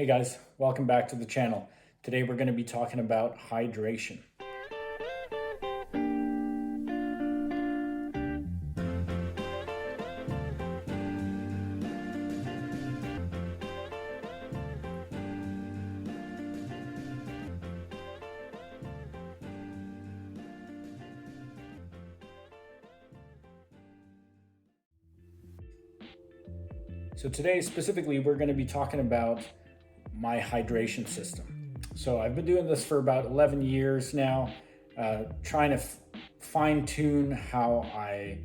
Hey guys, welcome back to the channel. Today we're going to be talking about hydration. So today specifically we're going to be talking about my hydration system. So I've been doing this for about 11 years now, trying to fine tune how I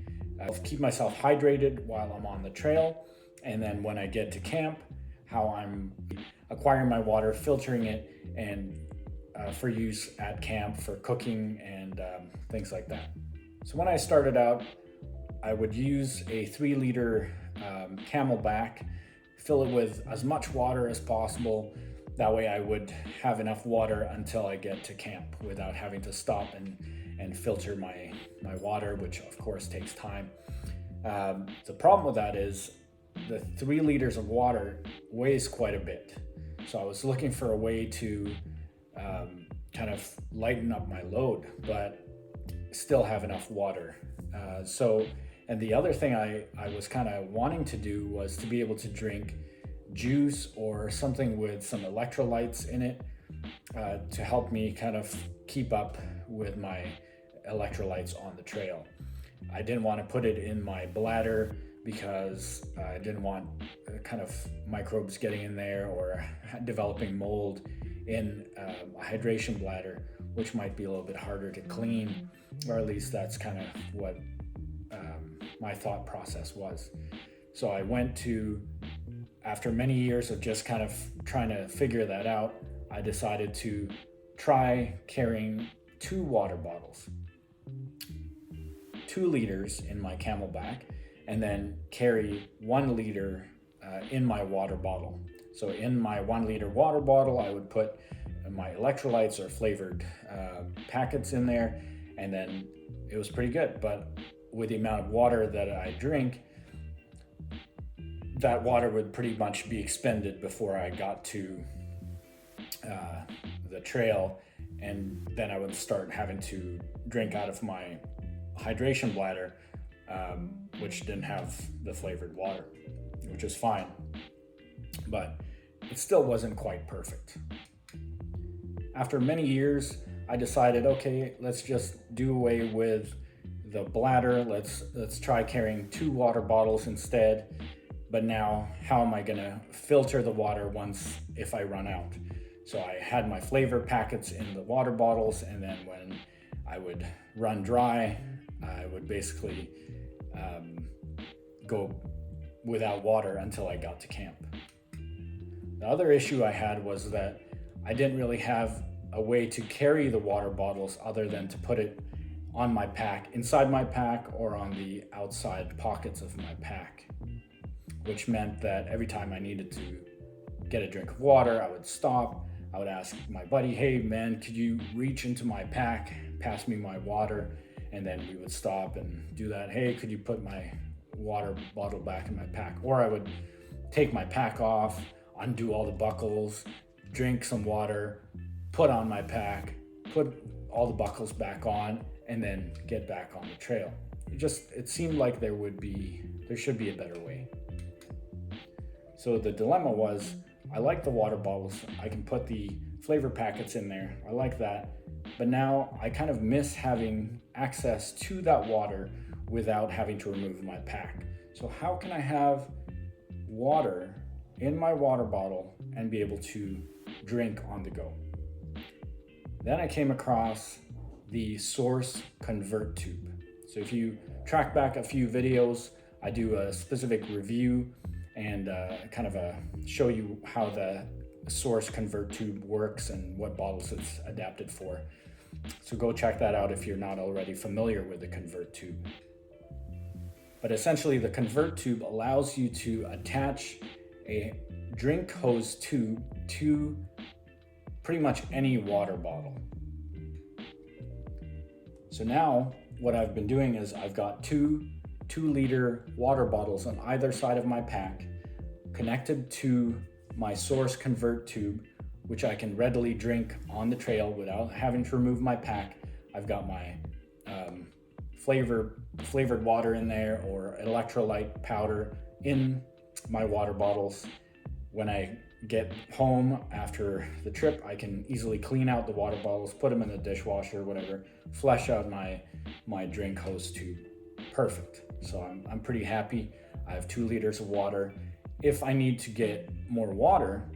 keep myself hydrated while I'm on the trail. And then when I get to camp, how I'm acquiring my water, filtering it, and for use at camp for cooking and things like that. So when I started out, I would use a 3-liter Camelback, fill it with as much water as possible. That way I would have enough water until I get to camp without having to stop and filter my water, which of course takes time. The problem with that is the 3 liters of water weighs quite a bit. So I was looking for a way to kind of lighten up my load, but still have enough water. And the other thing I was kind of wanting to do was to be able to drink juice or something with some electrolytes in it to help me kind of keep up with my electrolytes on the trail. I didn't want to put it in my bladder because I didn't want kind of microbes getting in there or developing mold in a hydration bladder, which might be a little bit harder to clean, or at least that's kind of what my thought process was. So I went to, after many years of just kind of trying to figure that out, I decided to try carrying 2 water bottles, 2 liters in my Camelback, and then carry 1 liter in my water bottle. So in my 1 liter water bottle, I would put my electrolytes or flavored packets in there, and then it was pretty good. But with the amount of water that I drink, that water would pretty much be expended before I got to the trail, and then I would start having to drink out of my hydration bladder, which didn't have the flavored water, which is fine, but it still wasn't quite perfect. After many years, I decided, okay, let's just do away with the bladder. Let's try carrying 2 water bottles instead. But now, how am I gonna filter the water if I run out? So I had my flavor packets in the water bottles, and then when I would run dry, I would basically go without water until I got to camp. The other issue I had was that I didn't really have a way to carry the water bottles other than to put it on my pack, inside my pack, or on the outside pockets of my pack, which meant that every time I needed to get a drink of water, I would stop. I would ask my buddy, hey man, could you reach into my pack, pass me my water? And then we would stop and do that. Hey, could you put my water bottle back in my pack? Or I would take my pack off, undo all the buckles, drink some water, put on my pack, put all the buckles back on, and then get back on the trail. It seemed like there should be a better way. So the dilemma was, I like the water bottles. I can put the flavor packets in there. I like that. But now I kind of miss having access to that water without having to remove my pack. So how can I have water in my water bottle and be able to drink on the go? Then I came across the Source Convert Tube. So if you track back a few videos, I do a specific review and show you how the Source Convert Tube works and what bottles it's adapted for. So go check that out if you're not already familiar with the Convert Tube. But essentially the Convert Tube allows you to attach a drink hose tube to pretty much any water bottle. So now what I've been doing is I've got 2 2-liter water bottles on either side of my pack, connected to my source convert tube, which I can readily drink on the trail without having to remove my pack. I've got my flavored water in there, or electrolyte powder in my water bottles. When I get home after the trip, I can easily clean out the water bottles, put them in the dishwasher, whatever, flush out my drink hose tube. Perfect. So I'm pretty happy. I have 2 liters of water. If I need to get more water,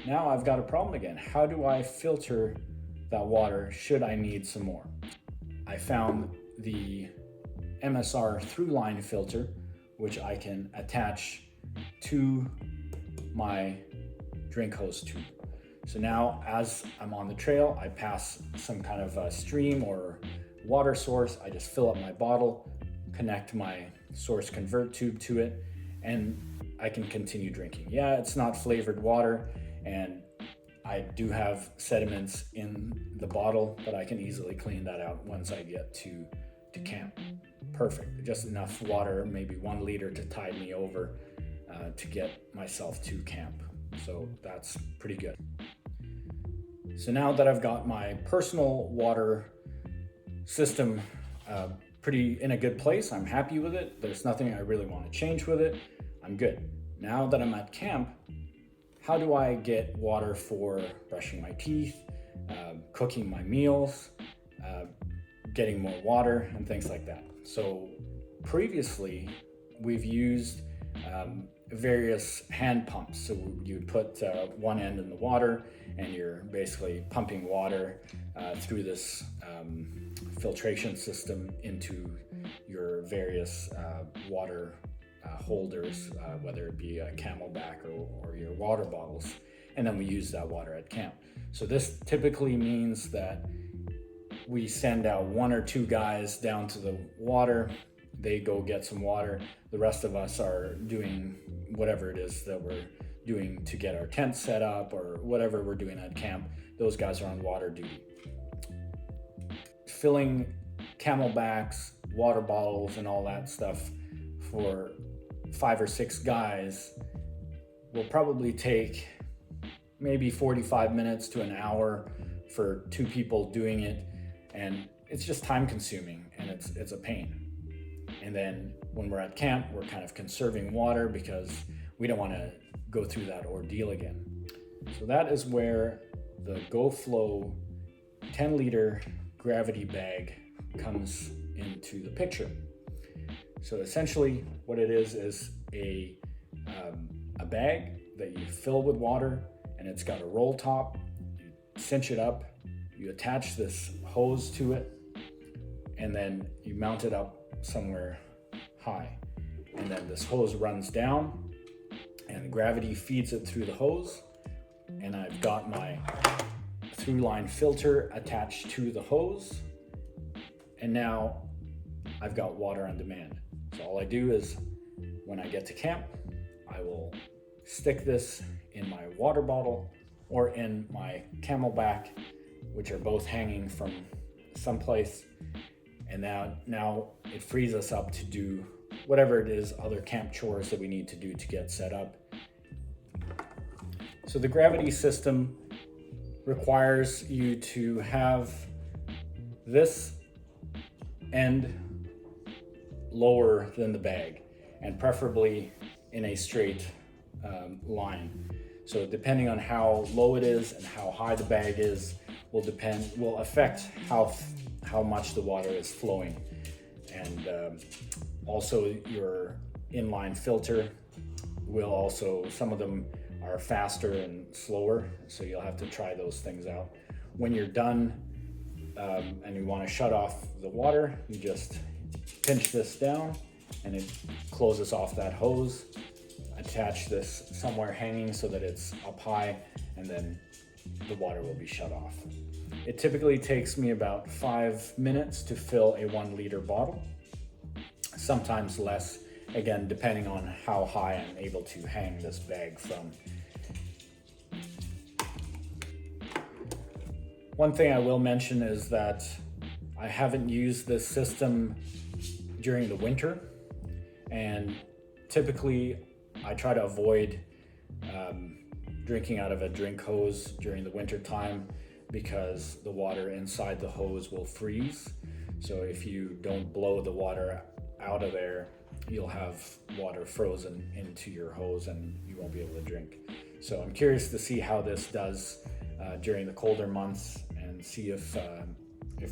now I've got a problem again. How do I filter that water should I need some more? I found the MSR through-line filter, which I can attach to my drink hose tube. So now as I'm on the trail, I pass some kind of a stream or water source. I just fill up my bottle, connect my source convert tube to it, and I can continue drinking. Yeah, it's not flavored water, and I do have sediments in the bottle, but I can easily clean that out once I get to camp. Perfect. Just enough water, maybe 1 liter to tide me over to get myself to camp. So that's pretty good. So now that I've got my personal water system pretty in a good place, I'm happy with it. There's nothing I really want to change with it. I'm good. Now that I'm at camp, how do I get water for brushing my teeth, cooking my meals, getting more water, and things like that? So previously, we've used various hand pumps. So you put one end in the water, and you're basically pumping water through this filtration system into your various water holders, whether it be a Camelback or your water bottles, and then we use that water at camp. So this typically means that we send out 1 or 2 guys down to the water. They go get some water. The rest of us are doing whatever it is that we're doing to get our tent set up, or whatever we're doing at camp. Those guys are on water duty. Filling Camelbacks, water bottles, and all that stuff for 5 or 6 guys will probably take maybe 45 minutes to an hour for 2 people doing it, and it's just time consuming, and it's a pain. And then when we're at camp, we're kind of conserving water because we don't want to go through that ordeal again. So that is where the Go Flow 10 liter gravity bag comes into the picture. So essentially what it is a bag that you fill with water, and it's got a roll top. You cinch it up, you attach this hose to it, and then you mount it up somewhere high. And then this hose runs down, and gravity feeds it through the hose. And I've got my through-line filter attached to the hose. And now I've got water on demand. So all I do is, when I get to camp, I will stick this in my water bottle or in my Camelback, which are both hanging from someplace. And now it frees us up to do whatever it is, other camp chores that we need to do to get set up. So the gravity system requires you to have this end lower than the bag, and preferably in a straight line. So depending on how low it is and how high the bag is will affect how much the water is flowing. And also your inline filter will also, some of them are faster and slower, so you'll have to try those things out. When you're done and you want to shut off the water, you just pinch this down and it closes off that hose. Attach this somewhere hanging so that it's up high, and then the water will be shut off. It typically takes me about 5 minutes to fill a 1 liter bottle, sometimes less, again, depending on how high I'm able to hang this bag from. One thing I will mention is that I haven't used this system during the winter, and typically I try to avoid drinking out of a drink hose during the winter time because the water inside the hose will freeze. So if you don't blow the water out of there, you'll have water frozen into your hose and you won't be able to drink. So I'm curious to see how this does during the colder months, and see if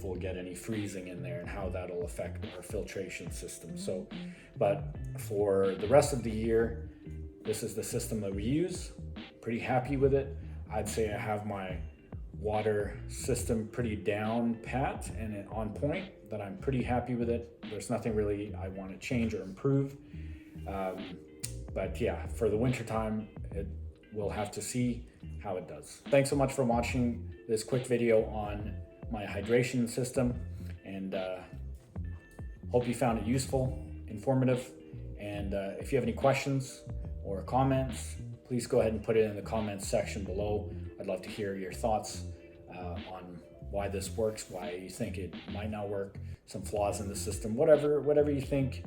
we'll get any freezing in there and how that'll affect our filtration system. So, but for the rest of the year, this is the system that we use. Pretty happy with it. I'd say I have my water system pretty down pat and on point, that I'm pretty happy with it. There's nothing really I want to change or improve. But yeah, for the winter time, we'll have to see how it does. Thanks so much for watching this quick video on my hydration system, and hope you found it useful, informative. And if you have any questions or comments, please go ahead and put it in the comments section below. I'd love to hear your thoughts on why this works, why you think it might not work, some flaws in the system, whatever you think,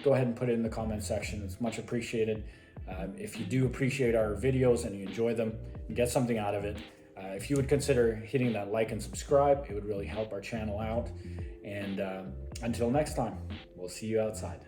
go ahead and put it in the comment section. It's much appreciated. If you do appreciate our videos and you enjoy them and get something out of it, if you would consider hitting that like and subscribe, it would really help our channel out. And until next time, we'll see you outside.